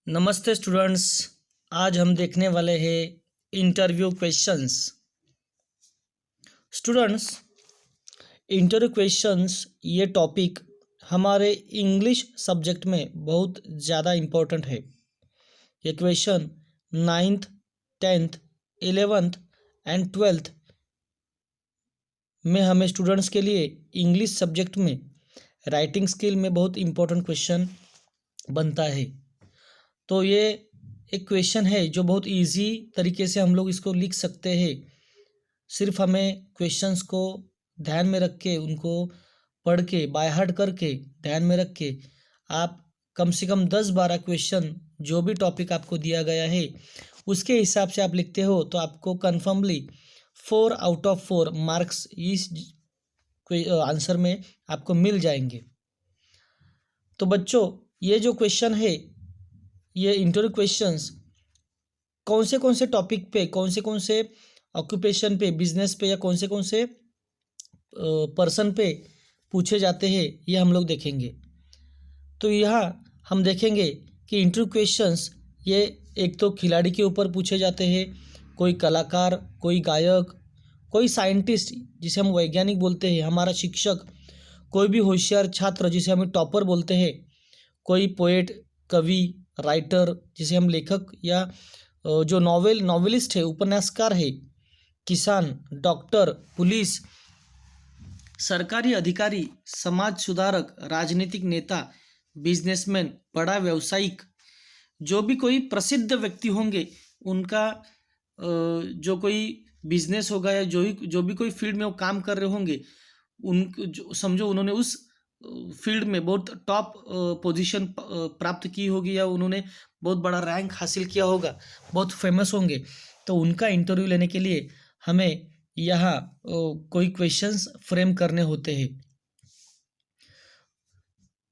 नमस्ते स्टूडेंट्स। आज हम देखने वाले हैं interview questions. Students, interview questions ये टॉपिक हमारे इंग्लिश सब्जेक्ट में बहुत ज़्यादा इम्पोर्टेंट है। ये question 9th, 10th, 11th and 12th में हमें स्टूडेंट्स के लिए इंग्लिश सब्जेक्ट में राइटिंग स्किल में बहुत इम्पोर्टेंट क्वेश्चन बनता है। तो ये एक क्वेश्चन है जो बहुत इजी तरीके से हम लोग इसको लिख सकते हैं। सिर्फ हमें क्वेश्चंस को ध्यान में रख के, उनको पढ़ के, बाय हार्ट करके, ध्यान में रख के आप कम से कम 10-12 क्वेश्चन जो भी टॉपिक आपको दिया गया है उसके हिसाब से आप लिखते हो तो आपको कन्फर्मली 4 आउट ऑफ 4 मार्क्स इस आंसर में आपको मिल जाएंगे। तो बच्चों, ये जो क्वेश्चन है, ये इंटरव्यू क्वेश्चंस कौन से टॉपिक पे, कौन से ऑक्यूपेशन पे, बिजनेस पे या कौन से पर्सन पे पूछे जाते हैं ये हम लोग देखेंगे। तो यहाँ हम देखेंगे कि इंटरव्यू क्वेश्चंस ये एक तो खिलाड़ी के ऊपर पूछे जाते हैं, कोई कलाकार, कोई गायक, कोई साइंटिस्ट जिसे हम वैज्ञानिक बोलते हैं, हमारा शिक्षक, कोई भी होशियार छात्र जिसे हम टॉपर बोलते हैं, कोई पोएट, कवि, राइटर जिसे हम लेखक या जो नॉवेलिस्ट है, उपन्यासकार है, किसान, डॉक्टर, पुलिस, सरकारी अधिकारी, समाज सुधारक, राजनीतिक नेता, बिजनेसमैन, बड़ा व्यावसायिक, जो भी कोई प्रसिद्ध व्यक्ति होंगे उनका जो कोई बिजनेस होगा या जो भी कोई फील्ड में वो काम कर रहे होंगे, समझो उन्होंने उस फील्ड में बहुत टॉप पोजीशन प्राप्त की होगी या उन्होंने बहुत बड़ा रैंक हासिल किया होगा, बहुत फेमस होंगे, तो उनका इंटरव्यू लेने के लिए हमें यहाँ कोई क्वेश्चंस फ्रेम करने होते हैं।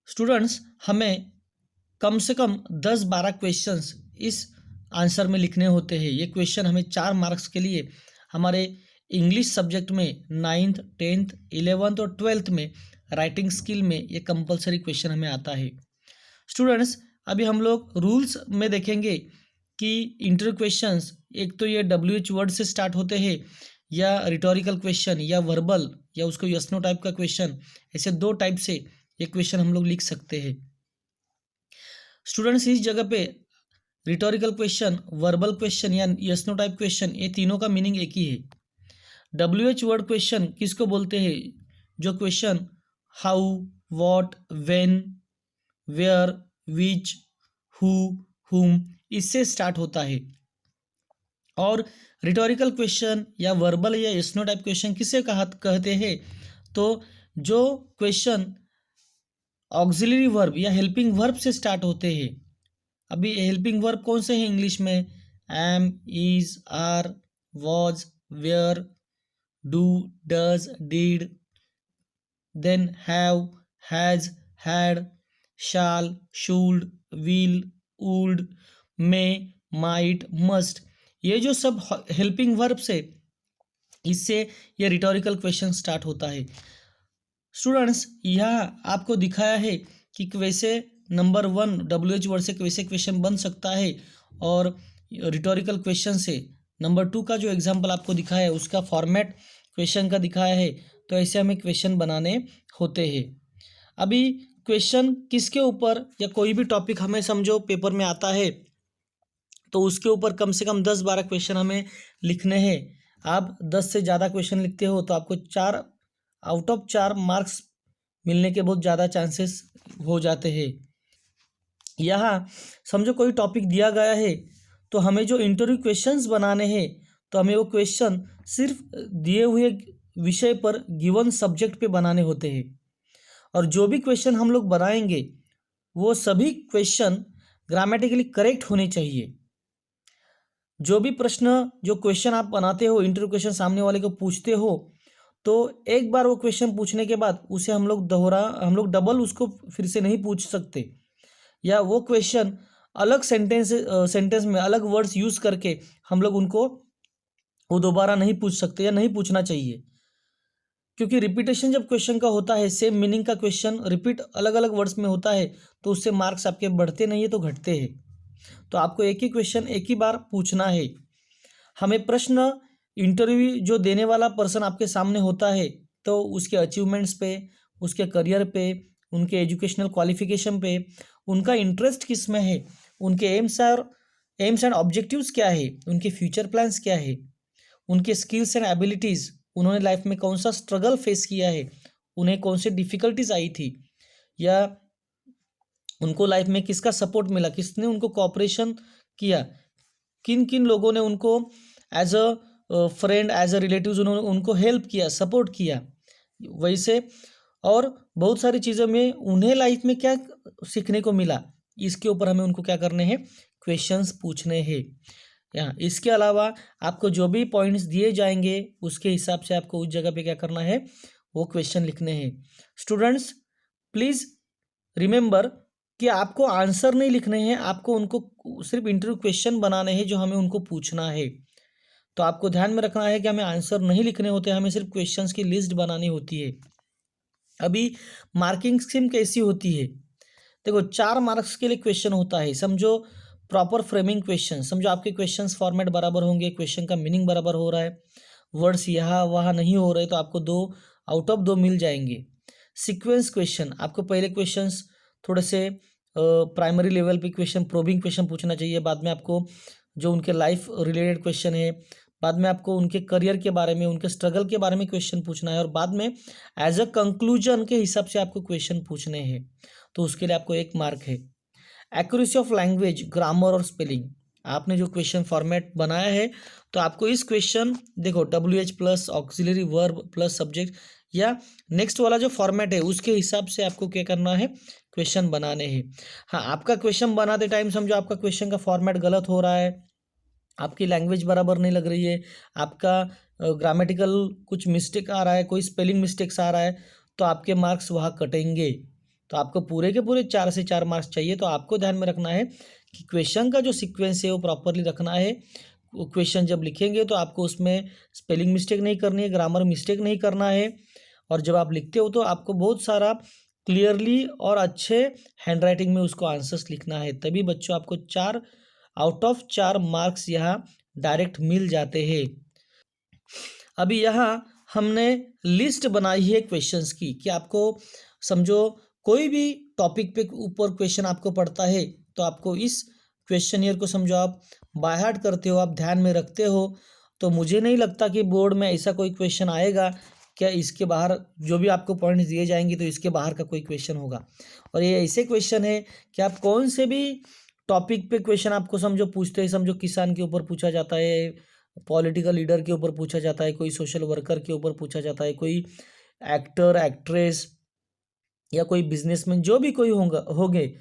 स्टूडेंट्स, हमें कम से कम 10-12 क्वेश्चंस इस आंसर में लिखने होते हैं। ये क्वेश्चन हमें 4 मार्क्स के लिए हमारे इंग्लिश सब्जेक्ट में 9th, 10th, 11th और 12th में राइटिंग स्किल में ये कंपलसरी क्वेश्चन हमें आता है। स्टूडेंट्स, अभी हम लोग रूल्स में देखेंगे कि इंटरव्यू क्वेश्चंस एक तो ये WH वर्ड से स्टार्ट होते हैं या रिटोरिकल क्वेश्चन या वर्बल या उसको यस नो टाइप का क्वेश्चन, ऐसे 2 टाइप से ये क्वेश्चन हम लोग लिख सकते हैं। स्टूडेंट्स, इस जगह पे रिटोरिकल क्वेश्चन, वर्बल क्वेश्चन या यस नो टाइप क्वेश्चन, ये तीनों का मीनिंग एक ही है। WH वर्ड क्वेश्चन किसको बोलते हैं? जो question how, what, when, where, which, who, whom इससे स्टार्ट होता है। और रिटोरिकल क्वेश्चन या वर्बल या यस नो टाइप क्वेश्चन किसे कहते हैं? तो जो क्वेश्चन ऑक्सिलरी वर्ब या हेल्पिंग वर्ब से स्टार्ट होते हैं। अभी हेल्पिंग वर्ब कौन से हैं इंग्लिश में? Am, is, are, was, were, do, does, did, then have, has, had, shall, should, will, would, may, might, must, ये जो सब हेल्पिंग वर्ब से, इससे ये रिटोरिकल क्वेश्चन स्टार्ट होता है। स्टूडेंट्स, यहाँ आपको दिखाया है कि वैसे नंबर 1 WH वर्ड से वैसे क्वेश्चन बन सकता है और रिटोरिकल क्वेश्चन से नंबर 2 का जो एग्जाम्पल आपको दिखाया है उसका फॉर्मेट क्वेश्चन का दिखाया है। तो ऐसे हमें क्वेश्चन बनाने होते हैं। अभी क्वेश्चन किसके ऊपर या कोई भी टॉपिक हमें समझो पेपर में आता है तो उसके ऊपर कम से कम 10-12 क्वेश्चन हमें लिखने हैं। आप 10 से ज़्यादा क्वेश्चन लिखते हो तो आपको 4 आउट ऑफ 4 मार्क्स मिलने के बहुत ज़्यादा चांसेस हो जाते हैं। यहाँ समझो कोई टॉपिक दिया गया है तो हमें जो इंटरव्यू क्वेश्चंस बनाने हैं तो हमें वो क्वेश्चन सिर्फ दिए हुए विषय पर गिवन सब्जेक्ट पे बनाने होते हैं। और जो भी क्वेश्चन हम लोग बनाएंगे वो सभी क्वेश्चन ग्रामेटिकली करेक्ट होने चाहिए। जो भी प्रश्न, जो क्वेश्चन आप बनाते हो, इंटरव्यू क्वेश्चन सामने वाले को पूछते हो, तो एक बार वो क्वेश्चन पूछने के बाद उसे हम लोग डबल उसको फिर से नहीं पूछ सकते, या वो क्वेश्चन अलग सेंटेंस में अलग वर्ड्स यूज करके हम लोग उनको वो दोबारा नहीं पूछ सकते या नहीं पूछना चाहिए। क्योंकि रिपीटेशन जब क्वेश्चन का होता है, सेम मीनिंग का क्वेश्चन रिपीट अलग अलग वर्ड्स में होता है तो उससे मार्क्स आपके बढ़ते नहीं है तो घटते हैं। तो आपको एक ही क्वेश्चन एक ही बार पूछना है। हमें प्रश्न इंटरव्यू जो देने वाला पर्सन आपके सामने होता है तो उसके अचीवमेंट्स पे, उसके करियर पे, उनके एजुकेशनल क्वालिफिकेशन पे, उनका इंटरेस्ट किस में है, उनके एम्स एंड ऑब्जेक्टिव्स क्या है, उनके फ्यूचर प्लान्स क्या है, उनके स्किल्स एंड एबिलिटीज़, उन्होंने लाइफ में कौन सा स्ट्रगल फेस किया है, उन्हें कौन सी डिफ़िकल्टीज आई थी, या उनको लाइफ में किसका सपोर्ट मिला, किसने उनको कोऑपरेशन किया, किन किन लोगों ने उनको as a friend, as a relatives उन्होंने उनको हेल्प किया, सपोर्ट किया। वैसे और बहुत सारी चीज़ों में उन्हें लाइफ में क्या सीखने को मिला, इसके ऊपर हमें उनको क्या करने हैं, क्वेश्चंस पूछने हैं। यहाँ इसके अलावा आपको जो भी पॉइंट्स दिए जाएंगे उसके हिसाब से आपको उस जगह पे क्या करना है, वो क्वेश्चन लिखने हैं। स्टूडेंट्स प्लीज़ रिमेंबर कि आपको आंसर नहीं लिखने हैं, आपको उनको सिर्फ इंटरव्यू क्वेश्चन बनाने हैं जो हमें उनको पूछना है। तो आपको ध्यान में रखना है कि हमें आंसर नहीं लिखने होते, हमें सिर्फ क्वेश्चंस की लिस्ट बनानी होती है। अभी मार्किंग स्कीम कैसी होती है, देखो 4 मार्क्स के लिए क्वेश्चन होता है। समझो प्रॉपर फ्रेमिंग क्वेश्चन, समझो आपके क्वेश्चंस फॉर्मेट बराबर होंगे, क्वेश्चन का मीनिंग बराबर हो रहा है, वर्ड्स यहाँ वहाँ नहीं हो रहे तो आपको 2 आउट ऑफ 2 मिल जाएंगे। सीक्वेंस क्वेश्चन, आपको पहले क्वेश्चंस थोड़े से प्राइमरी लेवल पे क्वेश्चन, प्रोबिंग क्वेश्चन पूछना चाहिए, बाद में आपको जो उनके लाइफ रिलेटेड क्वेश्चन है, बाद में आपको उनके करियर के बारे में, उनके स्ट्रगल के बारे में क्वेश्चन पूछना है, और बाद में एज अ कंक्लूजन के हिसाब से आपको क्वेश्चन पूछने हैं। तो उसके लिए आपको 1 मार्क है। एक्यूरेसी ऑफ लैंग्वेज, ग्रामर और स्पेलिंग, आपने जो क्वेश्चन फॉर्मेट बनाया है तो आपको इस क्वेश्चन देखो WH plus auxiliary verb plus subject या नेक्स्ट वाला जो फॉर्मेट है उसके हिसाब से आपको क्या करना है, क्वेश्चन बनाने हैं। हाँ, आपका क्वेश्चन बनाते टाइम समझो आपका क्वेश्चन का फॉर्मेट गलत हो रहा है, आपकी लैंग्वेज बराबर नहीं लग रही है, आपका ग्रामेटिकल कुछ मिस्टेक आ रहा है, कोई स्पेलिंग मिस्टेक्स आ रहा है, तो आपके मार्क्स वहाँ कटेंगे। तो आपको पूरे के पूरे 4 से 4 मार्क्स चाहिए। तो आपको ध्यान में रखना है कि क्वेश्चन का जो सीक्वेंस है वो प्रॉपरली रखना है। क्वेश्चन जब लिखेंगे तो आपको उसमें स्पेलिंग मिस्टेक नहीं करनी है, ग्रामर मिस्टेक नहीं करना है, और जब आप लिखते हो तो आपको बहुत सारा क्लियरली और अच्छे हैंडराइटिंग में उसको आंसर्स लिखना है, तभी बच्चों आपको 4 आउट ऑफ 4 मार्क्स यहाँ डायरेक्ट मिल जाते हैं। अभी यहाँ हमने लिस्ट बनाई है क्वेश्चंस की कि आपको समझो कोई भी टॉपिक पे ऊपर क्वेश्चन आपको पड़ता है तो आपको इस क्वेश्चनियर को समझो आप बाय हार्ट करते हो, आप ध्यान में रखते हो, तो मुझे नहीं लगता कि बोर्ड में ऐसा कोई क्वेश्चन आएगा क्या इसके बाहर जो भी आपको पॉइंट्स दिए जाएंगे तो इसके बाहर का कोई क्वेश्चन होगा। और ये ऐसे क्वेश्चन है कि आप कौन से भी टॉपिक पे क्वेश्चन आपको समझो पूछते हैं, समझो किसान के ऊपर पूछा जाता है, पॉलिटिकल लीडर के ऊपर पूछा जाता है, कोई सोशल वर्कर के ऊपर पूछा जाता है, कोई एक्टर एक्ट्रेस या कोई बिजनेसमैन, जो भी कोई होंगे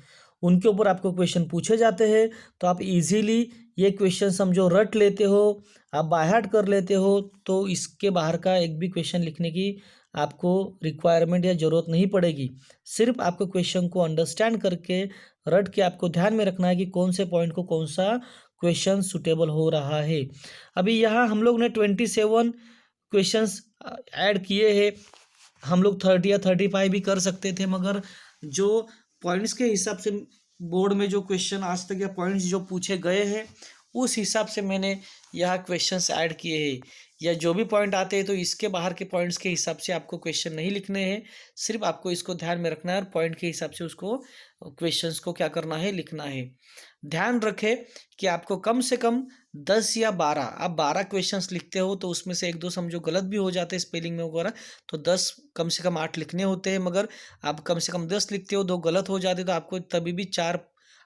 उनके ऊपर आपको क्वेश्चन पूछे जाते हैं, तो आप इजीली ये क्वेश्चन समझो रट लेते हो, आप बाय हार्ट कर लेते हो, तो इसके बाहर का एक भी क्वेश्चन लिखने की आपको रिक्वायरमेंट या ज़रूरत नहीं पड़ेगी। सिर्फ आपको क्वेश्चन को अंडरस्टैंड करके रट के आपको ध्यान में रखना है कि कौन से पॉइंट को कौन सा क्वेश्चन सुटेबल हो रहा है। अभी यहाँ हम लोग ने 27 क्वेश्चंस ऐड किए हैं, हम लोग 30 या 35 भी कर सकते थे, मगर जो पॉइंट्स के हिसाब से बोर्ड में जो क्वेश्चन आज तक या पॉइंट्स जो पूछे गए हैं उस हिसाब से मैंने यहाँ क्वेश्चंस ऐड किए हैं। या जो भी पॉइंट आते हैं तो इसके बाहर के पॉइंट्स के हिसाब से आपको क्वेश्चन नहीं लिखने हैं, सिर्फ आपको इसको ध्यान में रखना है और पॉइंट के हिसाब से उसको क्वेश्चंस को क्या करना है, लिखना है। ध्यान रखें कि आपको कम से कम 10 या 12, आप 12 क्वेश्चंस लिखते हो तो उसमें से 1-2 समझो गलत भी हो जाते हैं स्पेलिंग में वगैरह, तो 10 कम से कम 8 लिखने होते हैं, मगर आप कम से कम 10 लिखते हो, 2 गलत हो जाते तो आपको तभी भी 4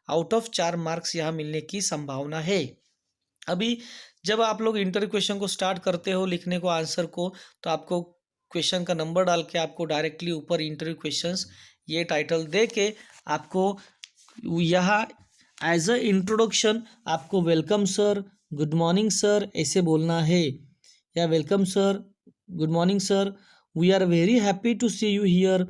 आउट ऑफ 4 मार्क्स यहाँ मिलने की संभावना है। अभी जब आप लोग इंटरव्यू क्वेश्चन को स्टार्ट करते हो लिखने को, आंसर को, तो आपको क्वेश्चन का नंबर डाल के आपको डायरेक्टली ऊपर इंटरव्यू क्वेश्चंस ये टाइटल दे के आपको यहाँ एज अ इंट्रोडक्शन आपको welcome sir, good morning sir ऐसे बोलना है, या welcome sir, good morning sir, we are very happy to see you here,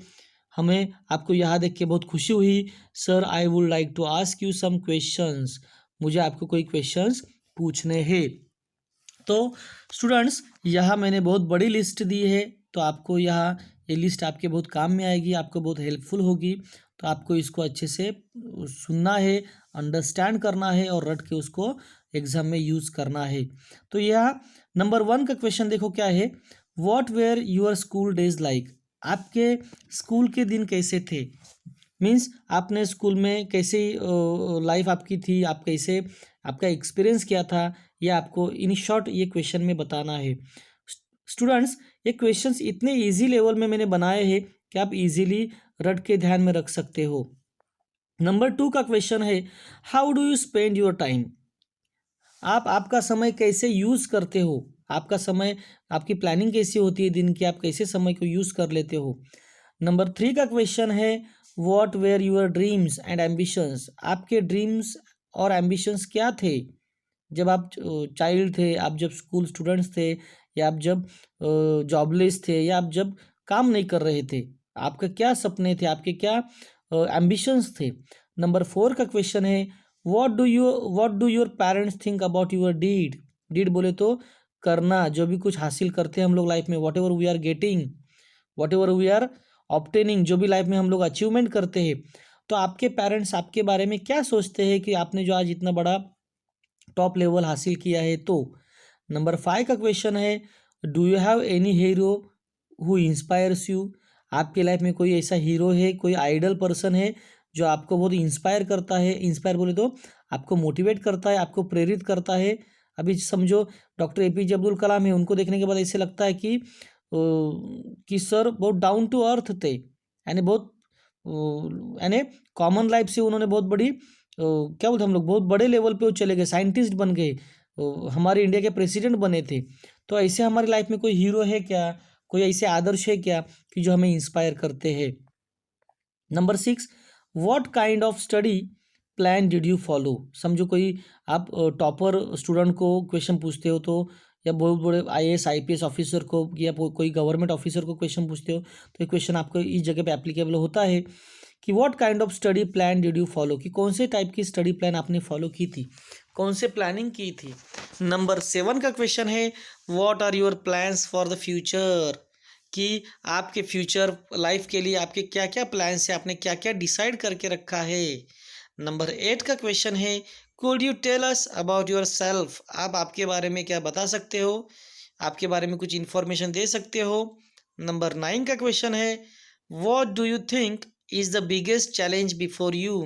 हमें आपको यहाँ देख के बहुत खुशी हुई, sir I would like to ask you some questions, मुझे आपको कोई क्वेश्चंस पूछने हैं। तो स्टूडेंट्स यहाँ मैंने बहुत बड़ी लिस्ट दी है, तो आपको यहाँ ये लिस्ट आपके बहुत काम में आएगी, आपको बहुत हेल्पफुल होगी। तो आपको इसको अच्छे से सुनना है, अंडरस्टैंड करना है और रट के उसको एग्जाम में यूज़ करना है। तो यह नंबर 1 का क्वेश्चन देखो क्या है, what were your school days like, आपके स्कूल के दिन कैसे थे, मीन्स आपने स्कूल में कैसे लाइफ आपकी थी, आप कैसे, आपका एक्सपीरियंस क्या था, यह आपको इन शॉर्ट ये क्वेश्चन में बताना है। स्टूडेंट्स, ये क्वेश्चंस इतने इजी लेवल में मैंने बनाए हैं कि आप इजीली रट के ध्यान में रख सकते हो। नंबर 2 का क्वेश्चन है, how do you spend your time, आप आपका समय कैसे यूज़ करते हो, आपका समय, आपकी प्लानिंग कैसी होती है दिन की, आप कैसे समय को यूज़ कर लेते हो। नंबर 3 का क्वेश्चन है, what were your dreams and ambitions, आपके ड्रीम्स और एम्बिशंस क्या थे जब आप चाइल्ड थे, आप जब स्कूल स्टूडेंट्स थे, या आप जब जॉबलेस थे, या आप जब काम नहीं कर रहे थे, आपके क्या सपने थे, आपके क्या एम्बिशंस थे। नंबर 4 का क्वेश्चन है, what do your parents think about your deed बोले तो करना, जो भी कुछ हासिल करते हैं हम लोग लाइफ में, whatever we are getting, whatever we are obtaining, जो भी लाइफ में हम लोग अचीवमेंट करते हैं, तो आपके पेरेंट्स आपके बारे में क्या सोचते हैं कि आपने जो आज इतना बड़ा टॉप लेवल हासिल किया है। तो नंबर 5 का क्वेश्चन है, do you have any hero who inspires you, आपके लाइफ में कोई ऐसा हीरो है, कोई आइडल पर्सन है जो आपको बहुत इंस्पायर करता है, इंस्पायर बोले तो आपको मोटिवेट करता है, आपको प्रेरित करता है। अभी समझो डॉक्टर APJ अब्दुल कलाम है, उनको देखने के बाद ऐसे लगता है कि सर बहुत डाउन टू अर्थ थे, यानी बहुत यानी कॉमन लाइफ से उन्होंने बहुत बड़ी क्या बोलते हम लोग, बहुत बड़े लेवल पे वो चले गए, साइंटिस्ट बन गए, हमारे इंडिया के प्रेसिडेंट बने थे। तो ऐसे हमारी लाइफ में कोई हीरो है क्या, कोई ऐसे आदर्श है क्या कि जो हमें इंस्पायर करते हैं। Number 6, what kind of study plan did you follow, समझो कोई आप टॉपर स्टूडेंट को क्वेश्चन पूछते हो, तो या बहुत बड़े IAS IPS ऑफिसर को या कोई गवर्नमेंट ऑफिसर को क्वेश्चन पूछते हो, तो ये क्वेश्चन आपको इस जगह पे एप्लीकेबल होता है कि what kind of study plan did you follow, कि कौन से टाइप की स्टडी प्लान आपने फॉलो की थी, कौन से प्लानिंग की थी। नंबर 7 का क्वेश्चन है, what are your plans for the future, कि आपके फ्यूचर लाइफ के लिए आपके क्या क्या प्लान्स है, आपने क्या क्या डिसाइड करके रखा है। नंबर 8 का क्वेश्चन है, could you tell us about yourself, आप आपके बारे में क्या बता सकते हो, आपके बारे में कुछ इन्फॉर्मेशन दे सकते हो। नंबर 9 का क्वेश्चन है, what do you think is the biggest challenge before you,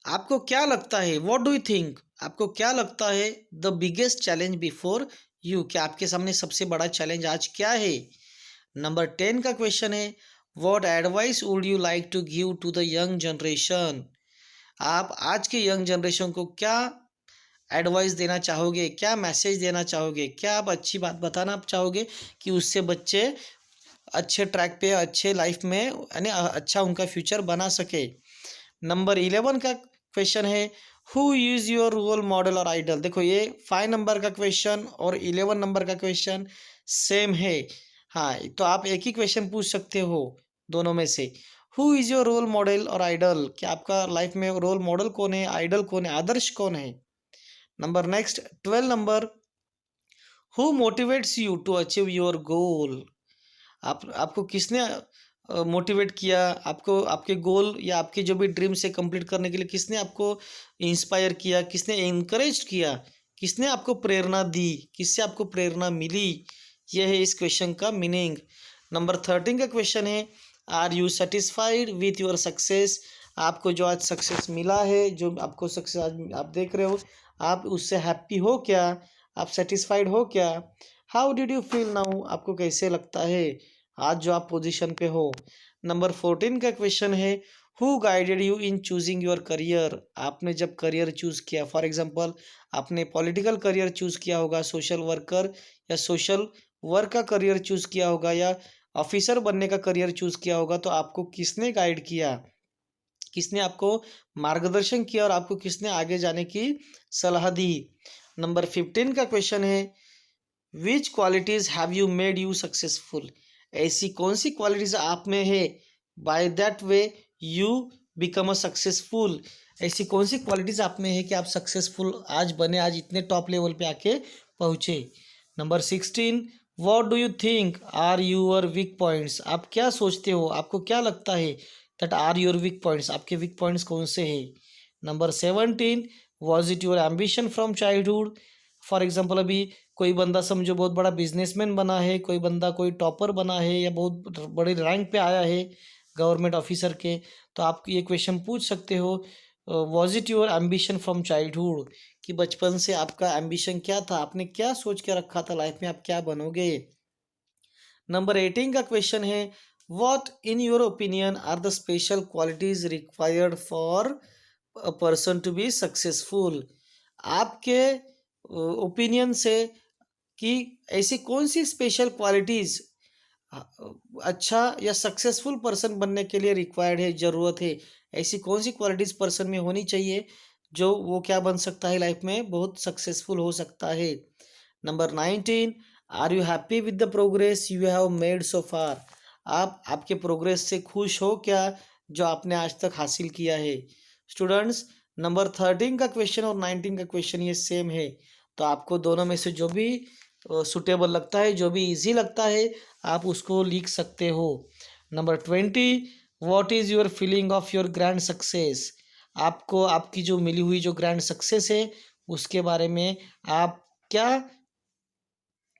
आपको क्या लगता है, व्हाट डू यू थिंक, आपको क्या लगता है the biggest challenge before you, कि आपके सामने सबसे बड़ा चैलेंज आज क्या है। नंबर 10 का क्वेश्चन है, what advice would you like to give to the young generation, आप आज के यंग जनरेशन को क्या एडवाइस देना चाहोगे, क्या मैसेज देना चाहोगे, क्या आप अच्छी बात बताना चाहोगे कि उससे बच्चे अच्छे ट्रैक पे, अच्छे लाइफ में यानी अच्छा उनका फ्यूचर बना सके। नंबर 11 का क्वेश्चन है, who is your role model और आइडल, देखो ये 5 नंबर का क्वेश्चन और 11 नंबर का क्वेश्चन सेम है। हाँ, तो आप एक ही क्वेश्चन पूछ सकते हो दोनों में से, who is your role model और आइडल, कि आपका लाइफ में रोल मॉडल कौन है, आइडल कौन है, आदर्श कौन है। Number next 12 number, who motivates you to achieve your goal, आपको किसने मोटिवेट किया, आपको आपके गोल या आपके जो भी ड्रीम्स है कंप्लीट करने के लिए किसने आपको इंस्पायर किया, किसने इनकरेज किया, किसने आपको प्रेरणा दी, किससे आपको प्रेरणा मिली, यह है इस क्वेश्चन का मीनिंग। नंबर 13 का क्वेश्चन है, are you satisfied with your success, आपको जो आज सक्सेस मिला है, जो आपको सक्सेस आज आप देख रहे हो, आप उससे हैप्पी हो क्या, आप सेटिस्फाइड हो क्या। How did you feel now, आपको कैसे लगता है आज जो आप पोजीशन पे हो। नंबर 14 का क्वेश्चन है, who guided you in choosing your career, आपने जब करियर चूज़ किया, फॉर एग्जांपल आपने पॉलिटिकल करियर चूज़ किया होगा, सोशल वर्कर या सोशल वर्क का करियर चूज़ किया होगा, या ऑफिसर बनने का करियर चूज़ किया होगा, तो आपको किसने गाइड किया, किसने आपको मार्गदर्शन किया और आपको किसने आगे जाने की सलाह दी। नंबर 15 का क्वेश्चन है, which qualities have you made you successful, ऐसी कौन सी क्वालिटीज़ आप में है, by that way you become a successful, ऐसी कौन सी क्वालिटीज़ आप में है कि आप सक्सेसफुल आज बने, आज इतने टॉप लेवल पे आके पहुँचे। Number 16, what do you think are your weak points, आप क्या सोचते हो, आपको क्या लगता है that are your weak points, आपके वीक पॉइंट्स कौन से हैं। Number 17, was it your ambition from childhood. For example अभी कोई बंदा समझो बहुत बड़ा बिजनेसमैन बना है, कोई बंदा कोई टॉपर बना है या बहुत बड़े रैंक पे आया है गवर्नमेंट ऑफिसर के, तो आप ये क्वेश्चन पूछ सकते हो, was it your ambition from childhood, कि बचपन से आपका एम्बिशन क्या था, आपने क्या सोच के रखा था लाइफ में आप क्या बनोगे। नंबर 18 का क्वेश्चन है, what in your opinion are the special qualities required for a person to be successful. आपके ओपिनियन से कि ऐसी कौन सी स्पेशल क्वालिटीज अच्छा या सक्सेसफुल पर्सन बनने के लिए रिक्वायर्ड है, ज़रूरत है, ऐसी कौन सी क्वालिटीज़ पर्सन में होनी चाहिए जो वो क्या बन सकता है लाइफ में, बहुत सक्सेसफुल हो सकता है। Number 19, are you happy with the progress you have made so far. आप आपके प्रोग्रेस से खुश हो क्या, जो आपने आज तक हासिल किया है। स्टूडेंट्स, नंबर 13 का क्वेश्चन और 19 का क्वेश्चन ये सेम है, तो आपको दोनों में से जो भी सुटेबल लगता है, जो भी इजी लगता है, आप उसको लिख सकते हो। Number 20, what is your feeling of your grand success. आपको आपकी जो मिली हुई जो ग्रैंड सक्सेस है उसके बारे में आप क्या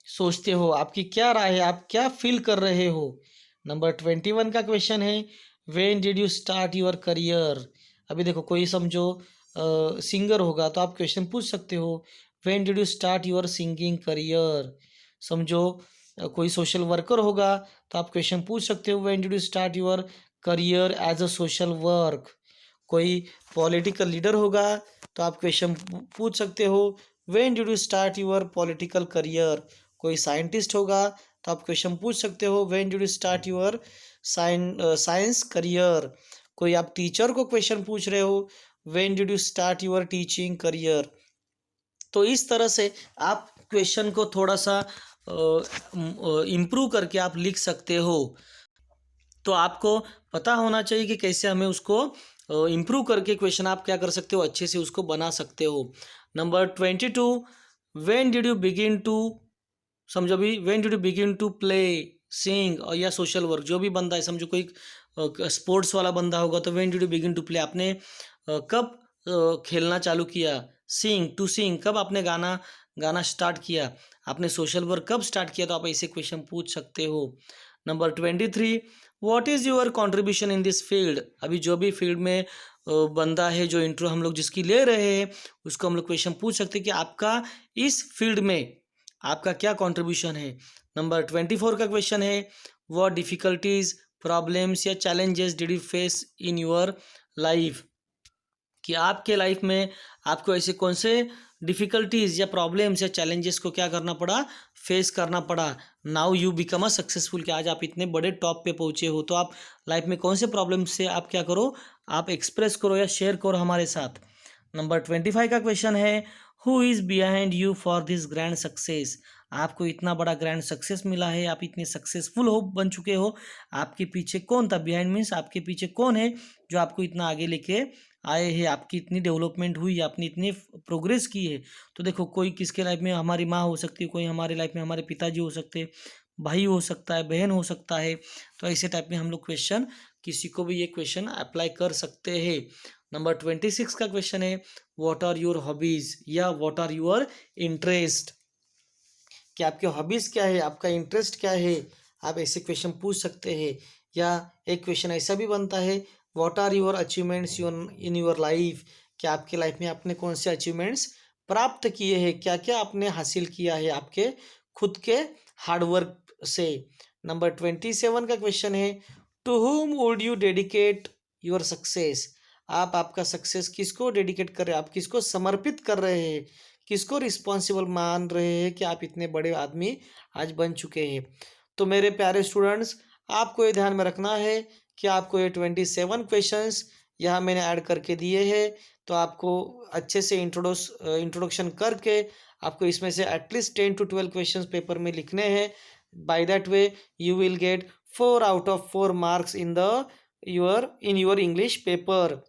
सोचते हो, आपकी क्या राय है, आप क्या फील कर रहे हो। नंबर 21 का क्वेश्चन है, when did you start your career. अभी देखो कोई समझो सिंगर होगा तो आप क्वेश्चन पूछ सकते हो, when did you start your singing career. समझो कोई सोशल वर्कर होगा तो आप क्वेश्चन पूछ सकते हो, when did you start your career as a social work. कोई पॉलिटिकल लीडर होगा तो आप क्वेश्चन पूछ सकते हो, when did you start your political career. कोई साइंटिस्ट होगा तो आप क्वेश्चन पूछ सकते हो, when did you start your science career. कोई आप टीचर को क्वेश्चन पूछ रहे हो, when did you start your teaching career. तो इस तरह से आप क्वेश्चन को थोड़ा सा इम्प्रूव करके आप लिख सकते हो। तो आपको पता होना चाहिए कि कैसे हमें उसको इम्प्रूव करके क्वेश्चन आप क्या कर सकते हो, अच्छे से उसको बना सकते हो। Number 22, when did you begin to. समझो भी, when did you begin to play, sing और या सोशल वर्क, जो भी बंदा है, समझो कोई स्पोर्ट्स वाला बंदा होगा तो when did you begin to play, आपने कब खेलना चालू किया। सिंग, टू सिंग, कब आपने गाना गाना स्टार्ट किया। आपने सोशल वर्क कब स्टार्ट किया, तो आप ऐसे क्वेश्चन पूछ सकते हो। Number 23, what is your contribution in this field. अभी जो भी फील्ड में बंदा है, जो इंट्रो हम लोग जिसकी ले रहे हैं, उसको हम लोग क्वेश्चन पूछ सकते हैं कि आपका इस फील्ड में आपका क्या कॉन्ट्रीब्यूशन है। नंबर 24 का क्वेश्चन है, व्हाट डिफ़िकल्टीज, प्रॉब्लम्स या challenges did you face in your life. कि आपके लाइफ में आपको ऐसे कौन से डिफ़िकल्टीज या प्रॉब्लम्स या चैलेंजेस को क्या करना पड़ा, फेस करना पड़ा। Now you become a successful, कि आज आप इतने बड़े टॉप पे पहुंचे हो, तो आप लाइफ में कौन से प्रॉब्लम से आप क्या करो, आप एक्सप्रेस करो या शेयर करो हमारे साथ। नंबर 25 का क्वेश्चन है, who is behind you for this grand success. आपको इतना बड़ा ग्रैंड सक्सेस मिला है, आप इतने सक्सेसफुल हो बन चुके हो, आपके पीछे कौन था। बिहाइंड मीन्स आपके पीछे कौन है जो आपको इतना आगे लेके आए हैं, आपकी इतनी डेवलपमेंट हुई, आपने इतनी प्रोग्रेस की है। तो देखो कोई किसके लाइफ में हमारी माँ हो सकती है, कोई हमारे लाइफ में हमारे पिताजी हो सकते हैं, भाई हो सकता है, बहन हो सकता है। तो ऐसे टाइप में हम लोग क्वेश्चन किसी को भी ये क्वेश्चन अप्लाई कर सकते हैं। नंबर 26 का क्वेश्चन है, व्हाट आर योर हॉबीज़ या व्हाट आर योर इंटरेस्ट। कि आपके हॉबीज़ क्या है, आपका इंटरेस्ट क्या है, आप ऐसे क्वेश्चन पूछ सकते हैं। या एक क्वेश्चन ऐसा भी बनता है, what are your achievements in your life. कि आपके लाइफ में आपने कौन से अचीवमेंट्स प्राप्त किए हैं, क्या क्या आपने हासिल किया है आपके खुद के हार्डवर्क से। नंबर 27 का क्वेश्चन है, to whom would you dedicate your success. आप आपका सक्सेस किसको डेडिकेट कर रहे हैं, आप किसको समर्पित कर रहे हैं, किसको रिस्पॉन्सिबल मान रहे हैं कि आप इतने बड़े आदमी आज बन चुके हैं। तो मेरे प्यारे स्टूडेंट्स, आपको ये ध्यान में रखना है कि आपको ये 27 क्वेश्चंस यहाँ मैंने ऐड करके दिए हैं। तो आपको अच्छे से इंट्रोडक्शन करके आपको इसमें से एटलीस्ट 10 to 12 क्वेश्चंस पेपर में लिखने हैं। By that way you will get 4 out of 4 marks in your English paper.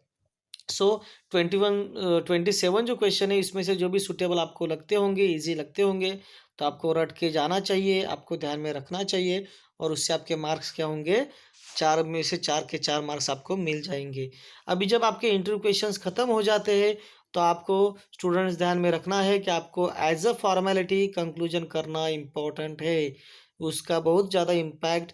So 27 जो क्वेश्चन है इसमें से जो भी सुटेबल आपको लगते होंगे, इजी लगते होंगे, तो आपको रट के जाना चाहिए, आपको ध्यान में रखना चाहिए, और उससे आपके मार्क्स क्या होंगे, 4 में से 4 के 4 मार्क्स आपको मिल जाएँगे। अभी जब आपके इंटरव्यू क्वेश्चंस खत्म हो जाते हैं, तो आपको स्टूडेंट्स ध्यान में रखना है कि आपको एज़ अ फॉर्मेलिटी कंक्लूजन करना इम्पोर्टेंट है। उसका बहुत ज़्यादा इम्पैक्ट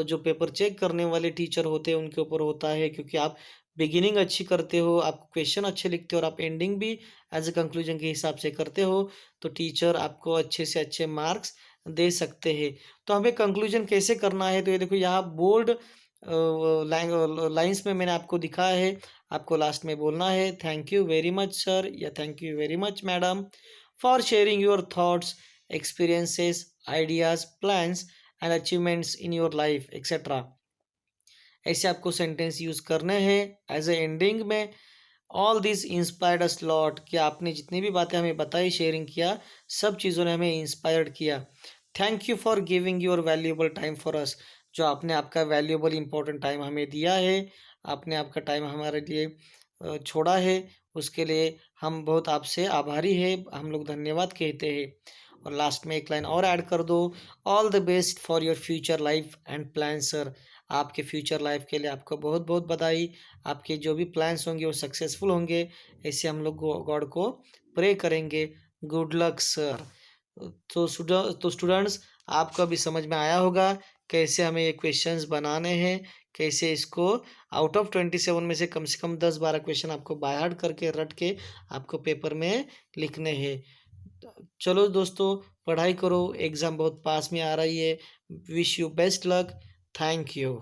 जो पेपर चेक करने वाले टीचर होते हैं उनके ऊपर होता है, क्योंकि आप बिगिनिंग अच्छी करते हो, आप क्वेश्चन अच्छे लिखते हो और आप एंडिंग भी एज़ अ कंक्लूजन के हिसाब से करते हो, तो टीचर आपको अच्छे से अच्छे मार्क्स दे सकते हैं। तो हमें कंक्लूजन कैसे करना है, तो ये देखो यहाँ बोल्ड लाइन्स में मैंने आपको दिखाया है। आपको लास्ट में बोलना है thank you very much sir या thank you very much madam for sharing your thoughts, experiences, ideas, plans and achievements in your life etcetera. ऐसे आपको सेंटेंस यूज करने हैं एज ए एंडिंग में। All this inspired us lot, कि आपने जितनी भी बातें हमें बताई, शेयरिंग किया, सब चीज़ों ने हमें इंस्पायर्ड किया। Thank you for giving your valuable time for us, जो आपने आपका वैल्यूएबल इंपॉर्टेंट टाइम हमें दिया है, आपने आपका टाइम हमारे लिए छोड़ा है, उसके लिए हम बहुत आपसे आभारी है, हम लोग धन्यवाद कहते हैं। और लास्ट में एक लाइन और ऐड कर दो, all the best for your future life and plan sir. आपके फ्यूचर लाइफ के लिए आपको बहुत बहुत बधाई, आपके जो भी प्लान्स होंगे वो सक्सेसफुल होंगे, ऐसे हम लोग गॉड को प्रे करेंगे। Good luck sir. तो स्टूडेंट्स, आपको अभी समझ में आया होगा कैसे हमें ये क्वेश्चंस बनाने हैं, कैसे इसको आउट ऑफ 27 में से कम 10-12 क्वेश्चन आपको बाय हार्ट करके रट के आपको पेपर में लिखने हैं। चलो दोस्तों, पढ़ाई करो, एग्ज़ाम बहुत पास में आ रही है। Wish you best luck. Thank you.